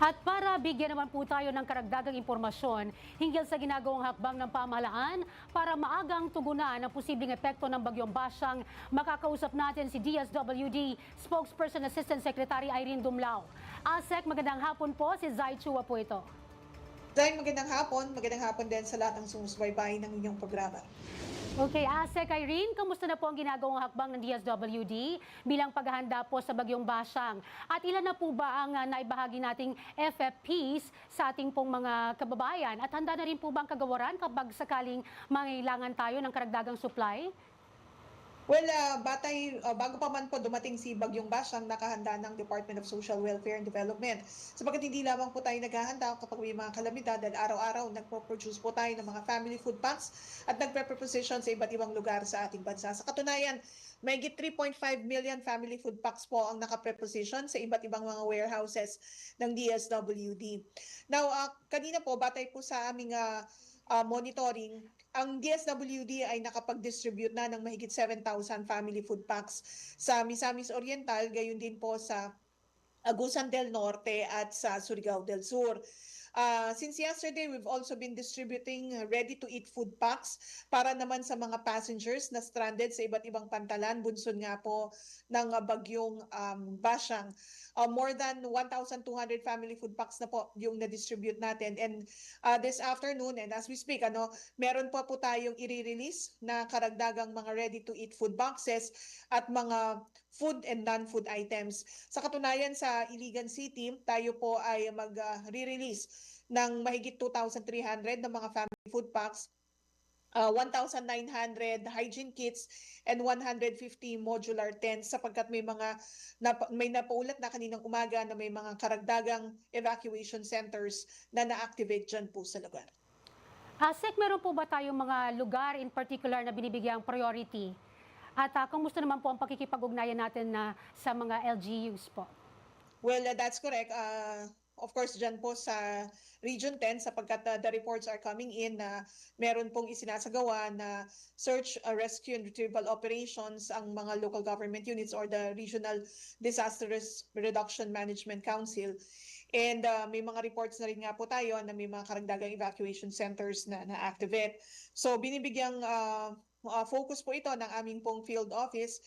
At para bigyan naman po tayo ng karagdagang impormasyon hinggil sa ginagawang hakbang ng pamahalaan para maagang tugunan ang posibleng epekto ng bagyong Basyang, makakausap natin si DSWD Spokesperson Assistant Secretary Irene Dumlao. ASEC, magandang hapon po. Si Zai Chua po ito. Zay, magandang hapon din sa lahat ng sumusubaybay ng inyong programa. Okay, ASEC Irene, kamusta na po ang ginagawang hakbang ng DSWD bilang paghahanda po sa bagyong Basyang? At ilan na po ba ang naibahagi nating FFPs sa ating pong mga kababayan? At handa na rin po ba ang kagawaran kapag sakaling mangailangan tayo ng karagdagang supply? Well, bago pa man po dumating si Bagyong Basyang, nakahanda ng Department of Social Welfare and Development. Sapagkat hindi lamang po tayo naghahanda kapag may mga kalamidad, dahil araw-araw nagpo-produce po tayo ng mga family food packs at nagpe-preposition sa iba't ibang lugar sa ating bansa. Sa katunayan, mahigit 3.5 million family food packs po ang nakapreposition sa iba't ibang mga warehouses ng DSWD. Now, kanina po, batay po sa aming monitoring, ang DSWD ay nakapag-distribute na ng mahigit 7,000 family food packs sa Misamis Oriental, gayon din po sa Agusan del Norte at sa Surigao del Sur. Since yesterday, we've also been distributing ready-to-eat food packs para naman sa mga passengers na stranded sa iba't ibang pantalan, bunsod nga po ng bagyong Basyang. More than 1,200 family food packs na po yung na-distribute natin. And this afternoon, and as we speak, meron pa po tayong i-release na karagdagang mga ready-to-eat food boxes at mga food and non-food items. Sa katunayan, sa Iligan City, tayo po ay mag-re-release ng mahigit 2,300 na mga family food packs, 1,900 hygiene kits, and 150 modular tents, sapagkat may napaulat na kaninang umaga na may mga karagdagang evacuation centers na na-activate dyan po sa lugar. ASEC, meron po ba tayong mga lugar in particular na binibigyang priority? At kumusta naman po ang pakikipag-ugnayan natin sa mga LGUs po? Well, that's correct. Of course, dyan po sa Region 10, sapagkat the reports are coming in na meron pong isinasagawa na search, rescue, and retrieval operations ang mga local government units or the Regional Disaster Risk Reduction Management Council. And may mga reports na rin nga po tayo na may mga karagdagang evacuation centers na na-activate. So binibigyang focus po ito ng aming pong field office.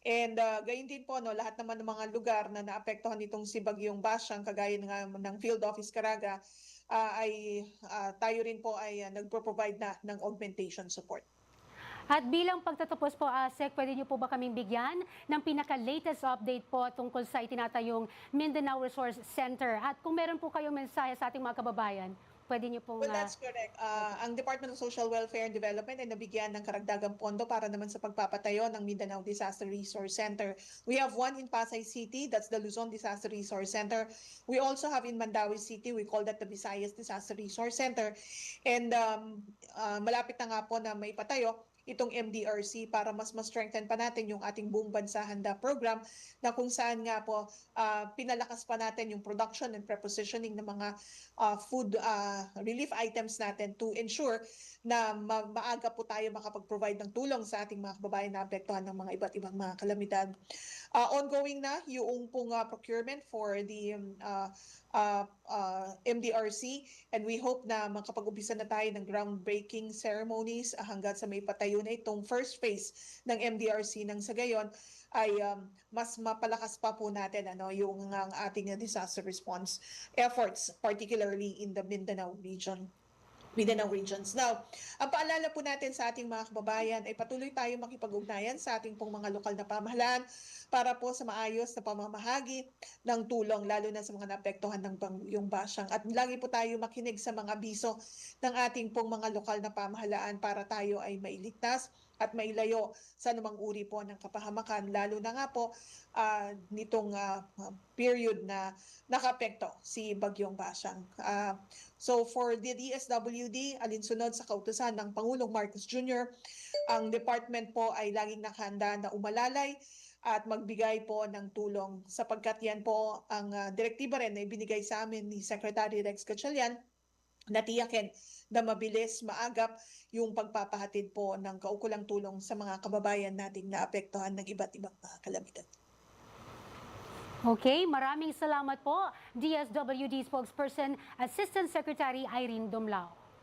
And gayon din po, lahat naman ng mga lugar na naapektuhan nitong si Bagyong Basyang, kagaya ng Field Office Caraga, tayo rin po ay nagpro-provide na ng augmentation support. At bilang pagtatapos po, ASEC, pwede niyo po ba kaming bigyan ng pinaka-latest update po tungkol sa itinatayong Mindanao Resource Center? At kung meron po kayong mensahe sa ating mga kababayan, pwede niyo pong... Well, that's correct. Ang Department of Social Welfare and Development ay nabigyan ng karagdagang pondo para naman sa pagpapatayo ng Mindanao Disaster Resource Center. We have one in Pasay City, that's the Luzon Disaster Resource Center. We also have in Mandawi City, we call that the Visayas Disaster Resource Center. And malapit na nga po na may patayo itong MDRC para mas strengthen pa natin yung ating buong bansa handa program, na kung saan nga po pinalakas pa natin yung production and prepositioning ng mga food relief items natin to ensure na maaga po tayo makapag-provide ng tulong sa ating mga kababayan na apektuhan ng mga iba't ibang mga kalamidad. Ongoing na yung pong procurement for the MDRC, and we hope na makapag-umpisa na tayo ng groundbreaking ceremonies hanggang sa may patayo na itong first phase ng MDRC, nang sa gayon ay mas mapalakas pa po natin yung ating disaster response efforts, particularly in the Mindanao regions. Now, ang paalala po natin sa ating mga kababayan ay patuloy tayong makipag-ugnayan sa ating pong mga lokal na pamahalaan para po sa maayos na pamamahagi ng tulong, lalo na sa mga naapektuhan ng Bagyong Basyang. At lagi po tayo makinig sa mga abiso ng ating pong mga lokal na pamahalaan para tayo ay mailigtas at mailayo sa anumang uri po ng kapahamakan, lalo na nga po nitong period na nakapekto si Bagyong Basyang. So for the DSWD, alinsunod sa kautusan ng Pangulong Marcos Jr., ang department po ay laging nakahanda na umalalay at magbigay po ng tulong, sapagkat yan po ang direktiba rin na ibinigay sa amin ni Secretary Rex Gatchalian, na tiyakin na mabilis, maagap yung pagpapahatid po ng kaukulang tulong sa mga kababayan nating naapektuhan ng iba't ibang kalamidad. Okay, maraming salamat po, DSWD spokesperson, Assistant Secretary Irene Dumlao.